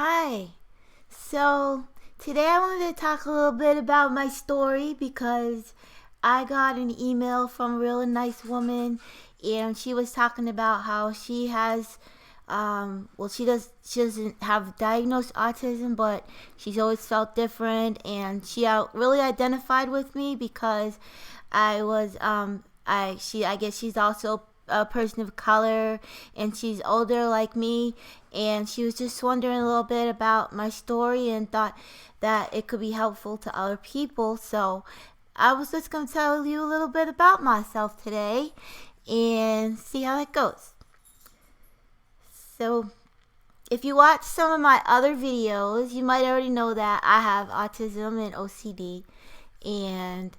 Hi. So today I wanted to talk a little bit about my story because I got an email from a really nice woman, and she was talking about how she has she doesn't have diagnosed autism, but she's always felt different, and she really identified with me because I guess she's also a person of color, and she's older like me, and she was just wondering a little bit about my story and thought that it could be helpful to other people. So I was just going to tell you a little bit about myself today and see how it goes. So if you watch some of my other videos, you might already know that I have autism and OCD. And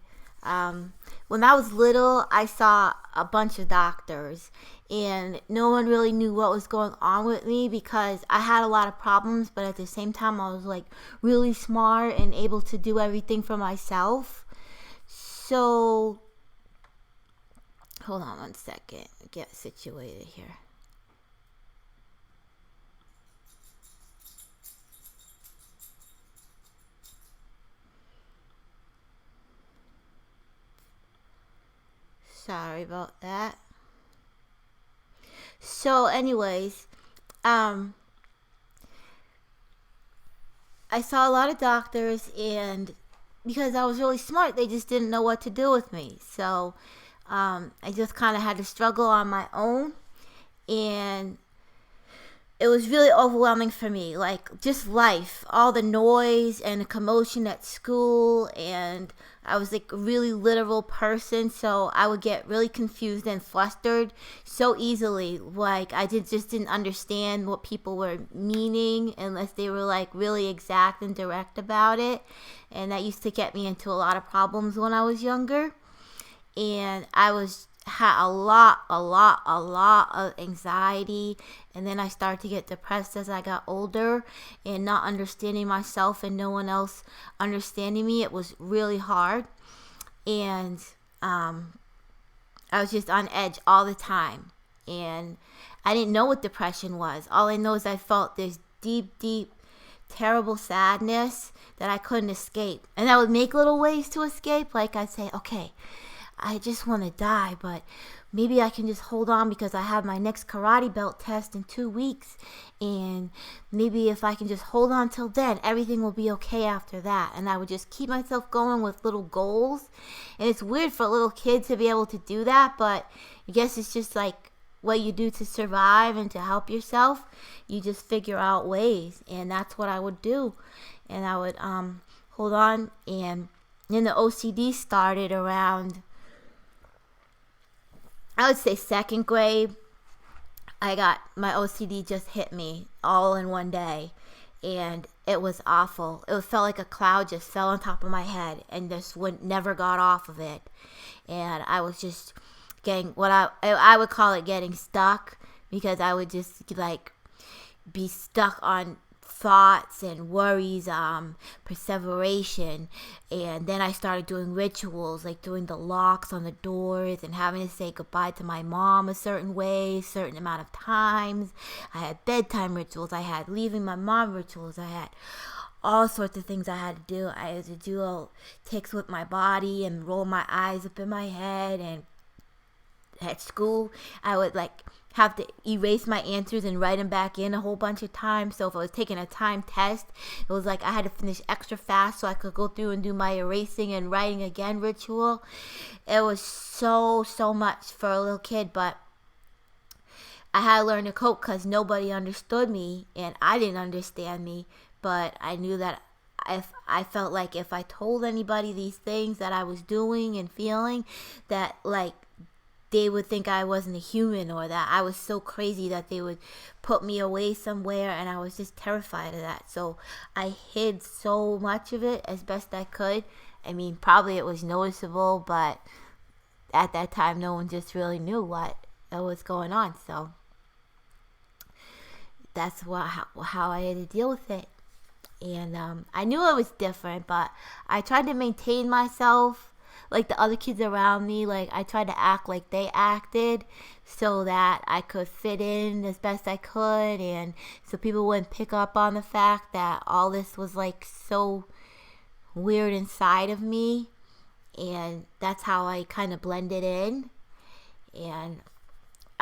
when I was little, I saw a bunch of doctors, and no one really knew what was going on with me because I had a lot of problems, but at the same time, I was like really smart and able to do everything for myself. So, hold on one second, get situated here. Sorry about that. So anyways, I saw a lot of doctors, and because I was really smart, they just didn't know what to do with me. So I just kind of had to struggle on my own, and it was really overwhelming for me, like just life, all the noise and the commotion at school, and I was like a really literal person, so I would get really confused and flustered so easily. Like just didn't understand what people were meaning unless they were like really exact and direct about it, and that used to get me into a lot of problems when I was younger. And I had a lot of anxiety, and then I started to get depressed as I got older, and not understanding myself and no one else understanding me. It was really hard, and I was just on edge all the time, and I didn't know what depression was. All I know is I felt this deep terrible sadness that I couldn't escape, and I would make little ways to escape. Like I'd say, okay, I just want to die, but maybe I can just hold on because I have my next karate belt test in 2 weeks, and maybe if I can just hold on till then, everything will be okay after that. And I would just keep myself going with little goals. And it's weird for a little kid to be able to do that, but I guess it's just like what you do to survive and to help yourself. You just figure out ways, and that's what I would do. And I would hold on, and then the OCD started around, I would say, second grade. My OCD just hit me all in one day, and it was awful. It felt like a cloud just fell on top of my head and just never got off of it. And I was just getting what I would call it getting stuck, because I would just like be stuck on thoughts and worries, perseveration. And then I started doing rituals, like doing the locks on the doors and having to say goodbye to my mom a certain way, certain amount of times. I had bedtime rituals, I had leaving my mom rituals, I had all sorts of things I had to do. I had to do little ticks with my body and roll my eyes up in my head. And at school, I would like have to erase my answers and write them back in a whole bunch of times. So if I was taking a time test, it was like I had to finish extra fast so I could go through and do my erasing and writing again ritual. It was so much for a little kid, but I had to learn to cope because nobody understood me, and I didn't understand me. But I knew that if I felt like if I told anybody these things that I was doing and feeling, that like they would think I wasn't a human, or that I was so crazy that they would put me away somewhere, and I was just terrified of that. So I hid so much of it as best I could. I mean, probably it was noticeable, but at that time, no one just really knew what was going on. So that's how I had to deal with it. And I knew it was different, but I tried to maintain myself like the other kids around me. Like I tried to act like they acted so that I could fit in as best I could, and so people wouldn't pick up on the fact that all this was like so weird inside of me. And that's how I kind of blended in. And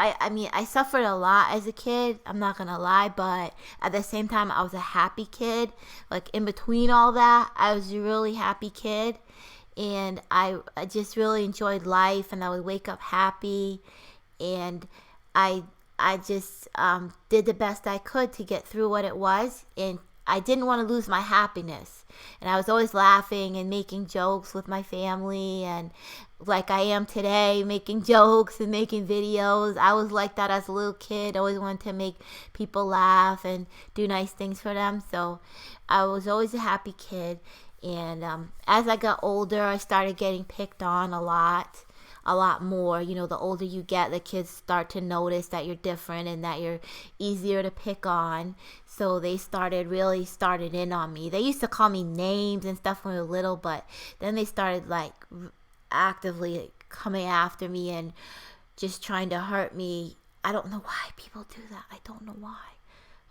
I mean, I suffered a lot as a kid, I'm not gonna lie, but at the same time, I was a happy kid. Like, in between all that, I was a really happy kid, and I just really enjoyed life, and I would wake up happy, and I, I just did the best I could to get through what it was, and I didn't want to lose my happiness. And I was always laughing and making jokes with my family, and like I am today, making jokes and making videos. I was like that as a little kid. I always wanted to make people laugh and do nice things for them. So I was always a happy kid. And as I got older, I started getting picked on a lot more. You know, the older you get, the kids start to notice that you're different and that you're easier to pick on. So they started in on me. They used to call me names and stuff when we were little, but then they started like actively coming after me and just trying to hurt me. I don't know why people do that. I don't know why.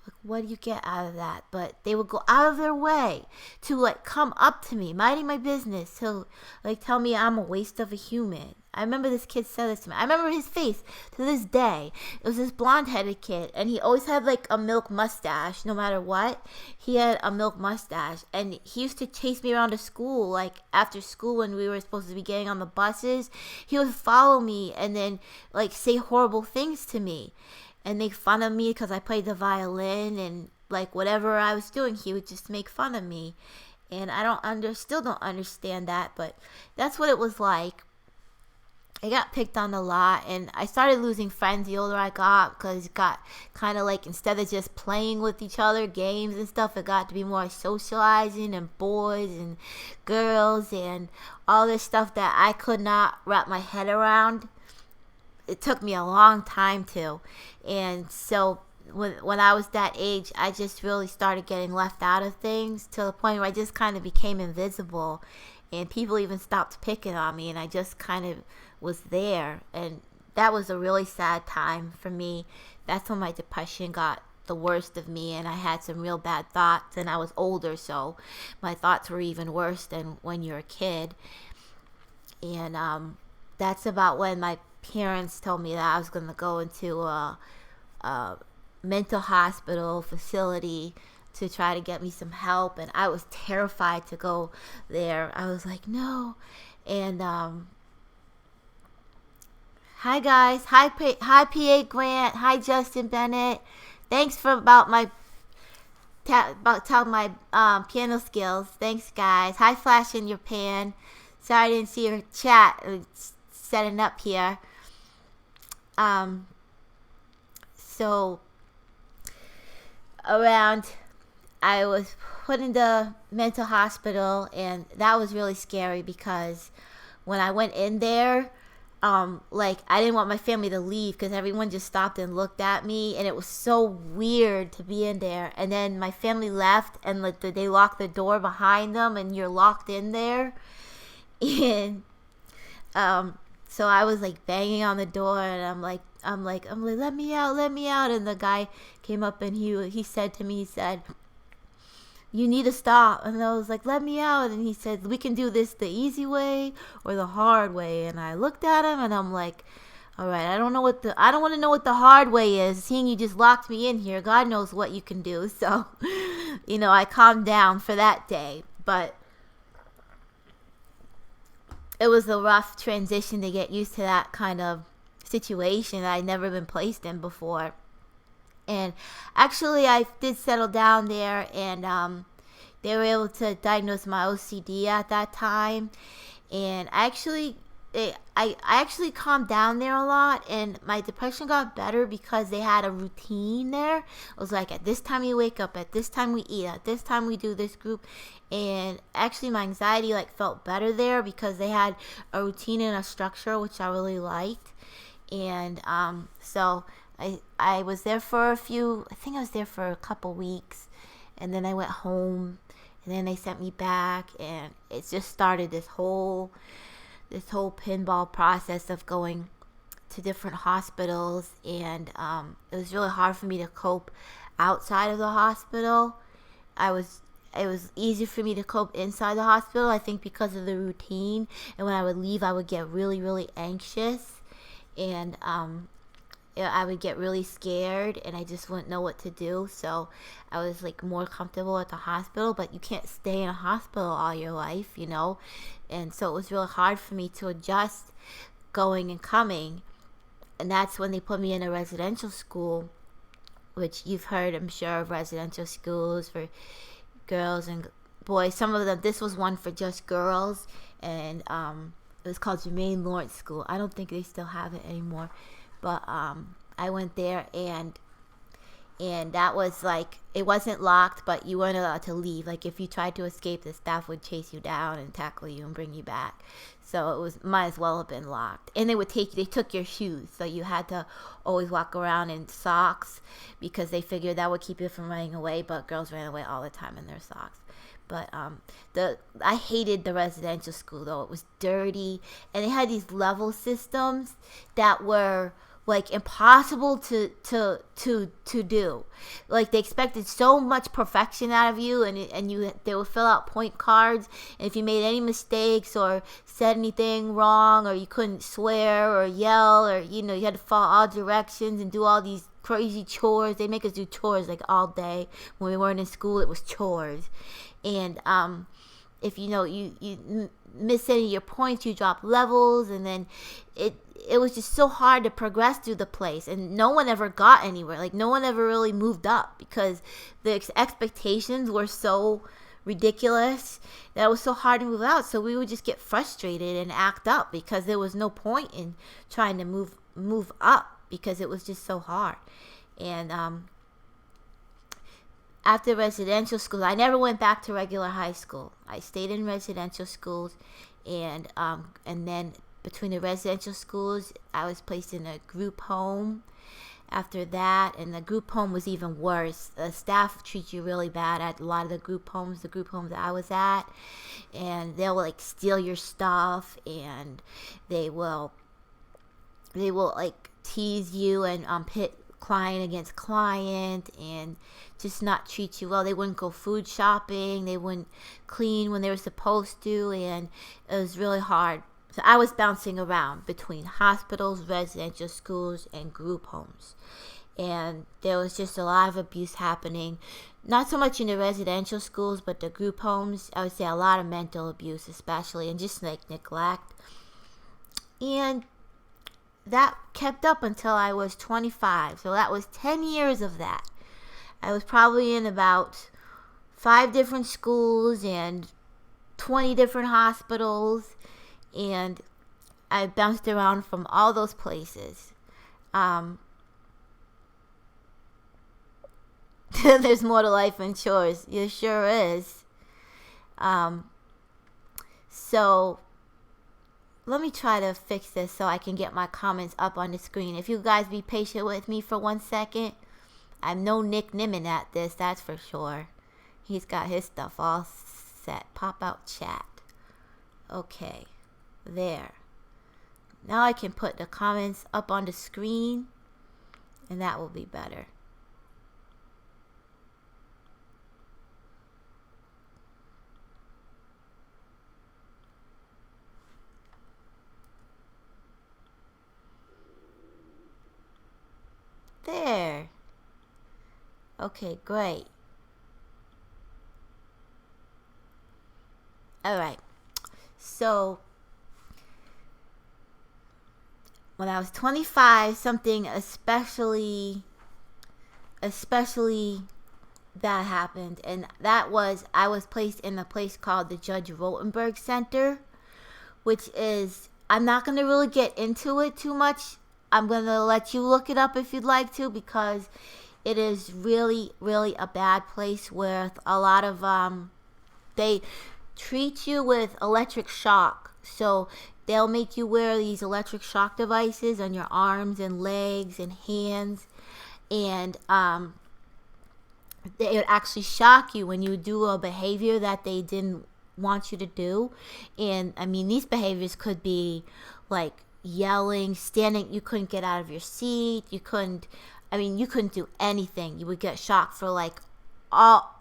Like, what do you get out of that? But they would go out of their way to like come up to me, minding my business, to like tell me I'm a waste of a human. I remember this kid said this to me. I remember his face to this day. It was this blonde-headed kid, and he always had like a milk mustache. No matter what, he had a milk mustache, and he used to chase me around to school. Like after school, when we were supposed to be getting on the buses, he would follow me and then like say horrible things to me and make fun of me because I played the violin, and like whatever I was doing, he would just make fun of me. And still don't understand that, but that's what it was like. I got picked on a lot, and I started losing friends the older I got, because it got kind of like, instead of just playing with each other, games and stuff, it got to be more socializing and boys and girls and all this stuff that I could not wrap my head around. It took me a long time to. And so when I was that age, I just really started getting left out of things to the point where I just kind of became invisible, and people even stopped picking on me, and I just kind of was there. And that was a really sad time for me. That's when my depression got the worst of me, and I had some real bad thoughts, and I was older, so my thoughts were even worse than when you're a kid. And that's about when my parents told me that I was going to go into a mental hospital facility to try to get me some help, and I was terrified to go there. I was like, no. And hi guys, hi PA Grant, hi Justin Bennett. Thanks for about telling my piano skills. Thanks guys. Hi Flash in your pan. Sorry I didn't see your chat. It's setting up here. So I was put in the mental hospital, and that was really scary because when I went in there, like I didn't want my family to leave because everyone just stopped and looked at me, and it was so weird to be in there. And then my family left, and like they locked the door behind them, and you're locked in there. And so I was like banging on the door, and I'm like, let me out. And the guy came up, and he said to me, he said, you need to stop. And I was like, let me out. And he said, we can do this the easy way or the hard way. And I looked at him, and I'm like, all right, I don't want to know what the hard way is. Seeing you just locked me in here, God knows what you can do. So, I calmed down for that day. But it was a rough transition to get used to that kind of situation that I'd never been placed in before. And actually, I did settle down there, and they were able to diagnose my OCD at that time. And I actually calmed down there a lot, and my depression got better because they had a routine there. It was like, at this time you wake up, at this time we eat, at this time we do this group. And actually my anxiety like felt better there because they had a routine and a structure, which I really liked. And so I was there for a couple weeks, and then I went home, and then they sent me back, and it just started this whole this whole pinball process of going to different hospitals, and it was really hard for me to cope outside of the hospital. It was easier for me to cope inside the hospital, I think, because of the routine. And when I would leave, I would get really, really anxious, and I would get really scared, and I just wouldn't know what to do. So I was like more comfortable at the hospital, but you can't stay in a hospital all your life, you know. And so it was really hard for me to adjust going and coming. And that's when they put me in a residential school, which you've heard, I'm sure, of residential schools for girls and boys. Some of them, this was one for just girls, and it was called Jermaine Lawrence School. I don't think they still have it anymore, but I went there, and that was like, it wasn't locked, but you weren't allowed to leave. Like, if you tried to escape, the staff would chase you down and tackle you and bring you back. So it was, might as well have been locked. And they took your shoes, so you had to always walk around in socks, because they figured that would keep you from running away. But girls ran away all the time in their socks. But I hated the residential school, though. It was dirty, and they had these level systems that were like impossible to do. Like, they expected so much perfection out of you, and they would fill out point cards, and if you made any mistakes or said anything wrong, or you couldn't swear or yell, or you had to follow all directions and do all these crazy chores. They make us do chores like all day. When we weren't in school, it was chores. And if you miss any of your points, you drop levels, and then it was just so hard to progress through the place, and no one ever got anywhere. Like, no one ever really moved up, because the expectations were so ridiculous that it was so hard to move out. So we would just get frustrated and act up, because there was no point in trying to move up, because it was just so hard. And after residential school, I never went back to regular high school. I stayed in residential schools, and then between the residential schools, I was placed in a group home after that, and the group home was even worse. The staff treat you really bad at a lot of the group homes that I was at, and they'll like steal your stuff, and they will like tease you and pit client against client, and just not treat you well. They wouldn't go food shopping, they wouldn't clean when they were supposed to, and it was really hard. So I was bouncing around between hospitals, residential schools, and group homes. And there was just a lot of abuse happening. Not so much in the residential schools, but the group homes. I would say a lot of mental abuse especially, and just like neglect. And that kept up until I was 25. So that was 10 years of that. I was probably in about 5 different schools and 20 different hospitals. And I bounced around from all those places. There's more to life than chores. There sure is. So let me try to fix this so I can get my comments up on the screen. If you guys be patient with me for 1 second. I'm no Nick Nimmin at this, that's for sure. He's got his stuff all set. Pop out chat. Okay. There. Now I can put the comments up on the screen, and that will be better. There. Okay, great. Alright. So when I was 25, something especially that happened, and that was I was placed in a place called the Judge Rotenberg Center, which is, I'm not going to really get into it too much. I'm going to let you look it up if you'd like to, because it is really, really a bad place with a lot of, they treat you with electric shock. So they'll make you wear these electric shock devices on your arms and legs and hands, and they would actually shock you when you do a behavior that they didn't want you to do. And I mean, these behaviors could be like yelling, standing, you couldn't get out of your seat, you couldn't do anything. You would get shocked for like all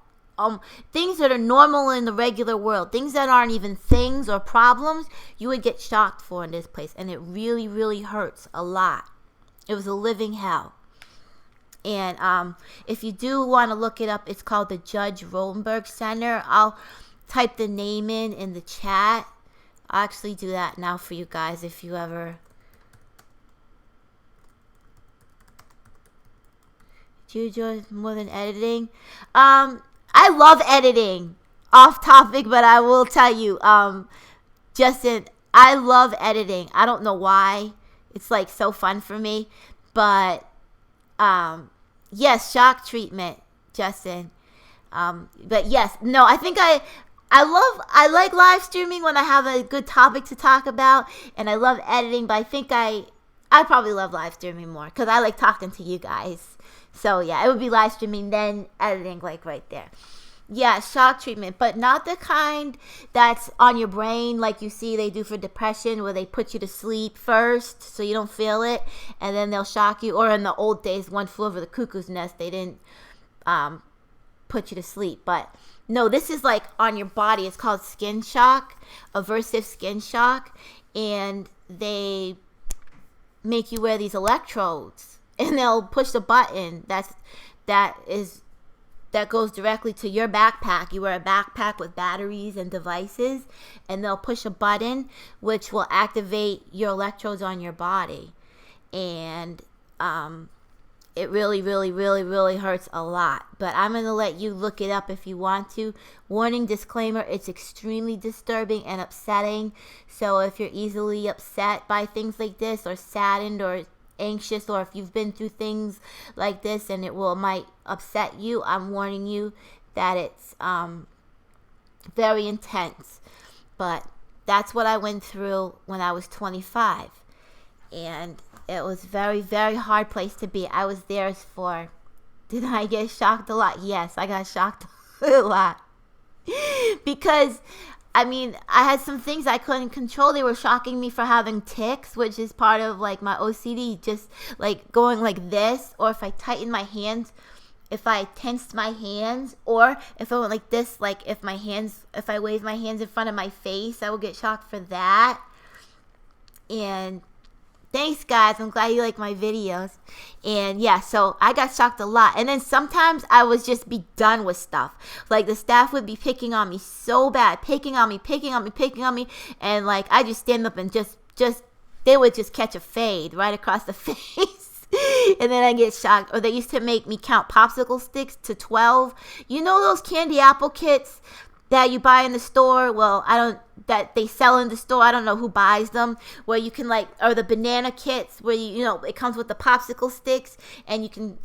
things that are normal in the regular world, things that aren't even things or problems, you would get shocked for in this place. And it really, really hurts a lot. It was a living hell. And if you do want to look it up, it's called the Judge Rotenberg Center. I'll type the name in the chat. I'll actually do that now for you guys if you ever... Do you enjoy more than editing? I love editing. Off topic, but I will tell you, Justin, I love editing. I don't know why. It's like so fun for me. But yes, shock treatment, Justin. But yes, no, I think I like live streaming when I have a good topic to talk about, and I love editing, but I think I probably love live streaming more because I like talking to you guys. So yeah, it would be live streaming, then editing, like right there. Yeah, shock treatment, but not the kind that's on your brain like you see they do for depression, where they put you to sleep first so you don't feel it, and then they'll shock you. Or in the old days, One Flew Over the Cuckoo's Nest, they didn't put you to sleep. But no, this is like on your body. It's called skin shock, aversive skin shock, and they make you wear these electrodes, and they'll push the button that goes directly to your backpack. You wear a backpack with batteries and devices, and they'll push a button which will activate your electrodes on your body. And it really, really, really, really hurts a lot. But I'm going to let you look it up if you want to. Warning, disclaimer, it's extremely disturbing and upsetting. So if you're easily upset by things like this, or saddened, or anxious, or if you've been through things like this and might upset you, I'm warning you that it's very intense. But that's what I went through when I was 25, and it was very, very hard place to be. I was there for... Did I get shocked a lot? Yes, I got shocked a lot. Because, I mean, I had some things I couldn't control. They were shocking me for having tics, which is part of, like, my OCD. Just, like, going like this, or if I tighten my hands, if I tensed my hands, or if I went like this, like, if I waved my hands in front of my face, I would get shocked for that. And... thanks, guys. I'm glad you like my videos. And yeah, so I got shocked a lot. And then sometimes I would just be done with stuff. Like the staff would be picking on me so bad. Picking on me. And like I just stand up and just they would just catch a fade right across the face. And then I get shocked. Or they used to make me count popsicle sticks to 12. You know those candy apple kits that you buy in the store? Well, that they sell in the store. I don't know who buys them, where you can or the banana kits where it comes with the popsicle sticks, and you can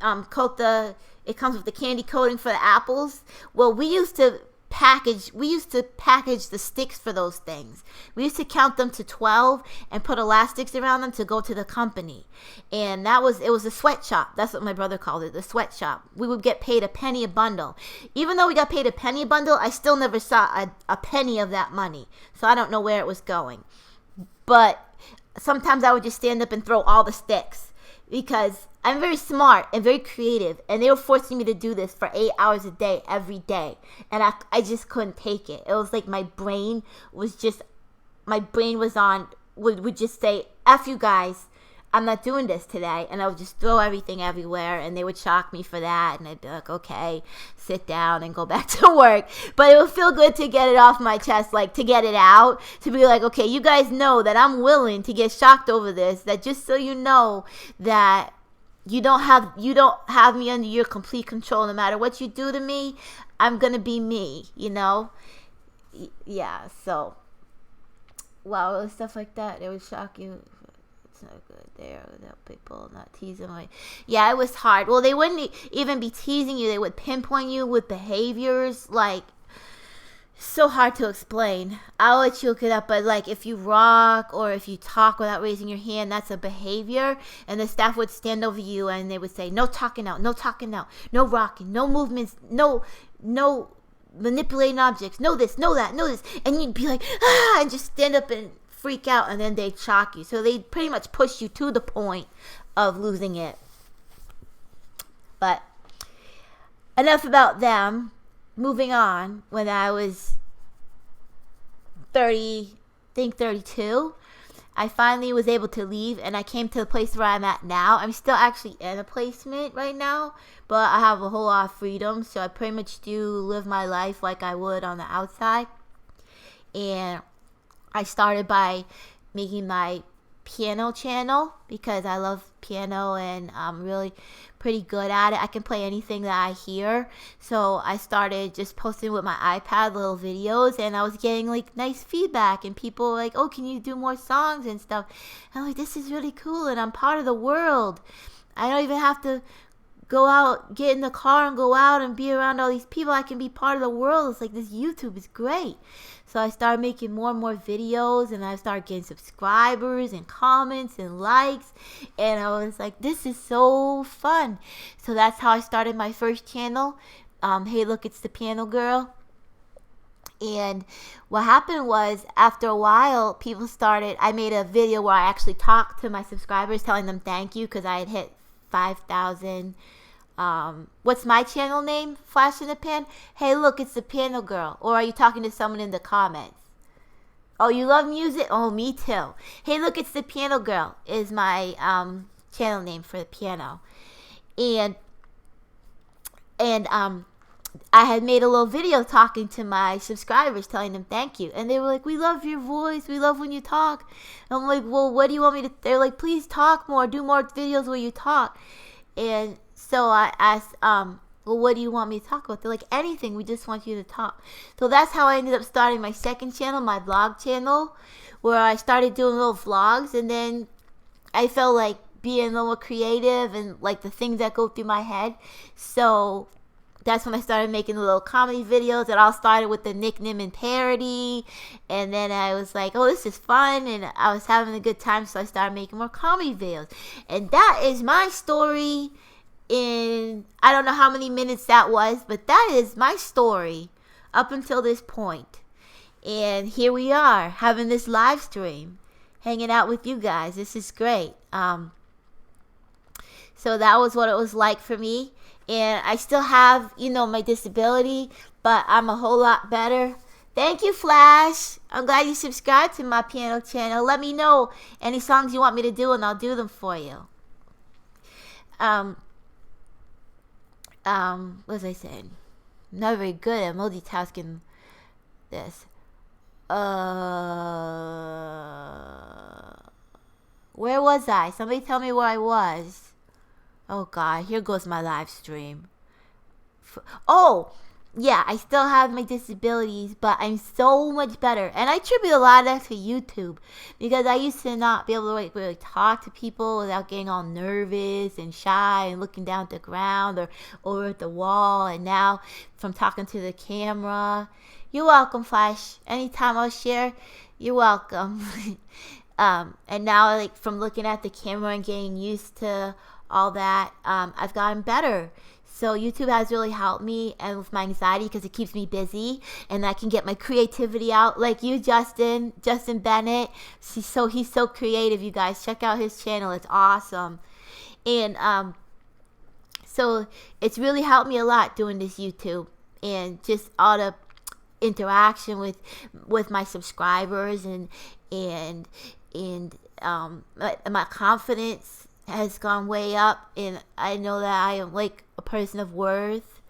it comes with the candy coating for the apples. Well, we used to package the sticks for those things. We used to count them to 12 and put elastics around them to go to the company. And it was a sweatshop. That's what my brother called it, the sweatshop. We would get paid a penny a bundle. Even though we got paid a penny a bundle, I still never saw a penny of that money. So I don't know where it was going. But sometimes I would just stand up and throw all the sticks, because I'm very smart and very creative, and they were forcing me to do this for 8 hours a day, every day. And I just couldn't take it. It was like my brain would just say, F you guys, I'm not doing this today. And I would just throw everything everywhere, and they would shock me for that. And I'd be like, okay, sit down and go back to work. But it would feel good to get it off my chest, like to get it out, to be like, okay, you guys know that I'm willing to get shocked over this, that just so you know that you don't have me under your complete control. No matter what you do to me, I'm going to be me, Yeah, so, wow, stuff like that, it would shock you. It's not good there without people not teasing. Yeah, it was hard. Well, they wouldn't even be teasing you. They would pinpoint you with behaviors, like, so hard to explain. I'll let you look it up, but like if you rock or if you talk without raising your hand, that's a behavior. And the staff would stand over you and they would say, no talking out, no talking out, no rocking, no movements, no manipulating objects, know this, know that, know this, and you'd be like, ah, and just stand up and freak out, and then they'd shock you. So they pretty much push you to the point of losing it. But enough about them. Moving on, when I was 32, I finally was able to leave, and I came to the place where I'm at now. I'm still actually in a placement right now, but I have a whole lot of freedom, so I pretty much do live my life like I would on the outside. And I started by making my piano channel because I love piano and I'm really pretty good at it. I can play anything that I hear. So I started just posting with my iPad little videos, and I was getting like nice feedback, and people were like, oh, can you do more songs and stuff? And I'm like, this is really cool, and I'm part of the world. I don't even have to go out, get in the car and go out and be around all these people. I can be part of the world. It's like, this YouTube is great. So I started making more and more videos, and I started getting subscribers and comments and likes, and I was like, this is so fun. So that's how I started my first channel. Hey, look, it's the Piano Girl. And what happened was, after a while, people started, I made a video where I actually talked to my subscribers, telling them thank you, because I had hit 5,000. What's my channel name? Flash in the Pan. Hey, look, it's the Piano Girl. Or are you talking to someone in the comments? Oh, you love music? Oh, me too. Hey, look, it's the Piano Girl is my channel name for the piano. And I had made a little video talking to my subscribers, telling them thank you. And they were like, we love your voice. We love when you talk. And I'm like, well, what do you want me to? They're like, please talk more. Do more videos where you talk. And so I asked, well, what do you want me to talk about? They're like, anything. We just want you to talk. So that's how I ended up starting my second channel, my vlog channel, where I started doing little vlogs. And then I felt like being a little more creative and like the things that go through my head. So that's when I started making the little comedy videos. It all started with the nickname and parody. And then I was like, oh, this is fun. And I was having a good time. So I started making more comedy videos. And that is my story in, I don't know how many minutes that was, but that is my story up until this point. And here we are having this live stream, hanging out with you guys. This is great. So that was what it was like for me. And I still have, my disability, but I'm a whole lot better. Thank you, Flash. I'm glad you subscribed to my piano channel. Let me know any songs you want me to do, and I'll do them for you. What was I saying? I'm not very good at multitasking this. Where was I? Somebody tell me where I was. Oh God, here goes my live stream. Oh, yeah, I still have my disabilities, but I'm so much better. And I attribute a lot of that to YouTube, because I used to not be able to really talk to people without getting all nervous and shy and looking down at the ground or over at the wall. And now from talking to the camera, you're welcome, Flash. Anytime I'll share, you're welcome. And now, like, from looking at the camera and getting used to all that, I've gotten better. So YouTube has really helped me and with my anxiety, because it keeps me busy and I can get my creativity out, like you, Justin Bennett. He's so creative, you guys. Check out his channel. It's awesome. And so it's really helped me a lot doing this YouTube, and just all the interaction with my subscribers, and my confidence has gone way up, and I know that I am like a person of worth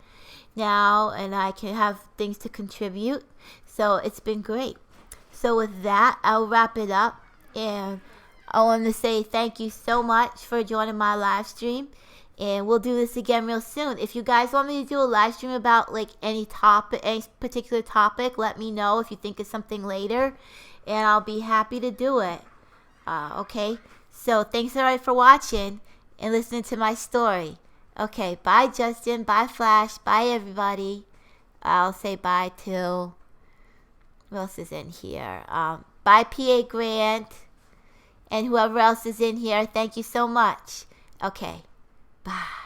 now, and I can have things to contribute. So it's been great. So with that, I'll wrap it up, and I want to say thank you so much for joining my live stream, and we'll do this again real soon. If you guys want me to do a live stream about like any particular topic, let me know if you think of something later, and I'll be happy to do it. Okay. So thanks everybody for watching and listening to my story. Okay, bye Justin, bye Flash, bye everybody. I'll say bye to, who else is in here? Bye PA Grant, and whoever else is in here, thank you so much. Okay, bye.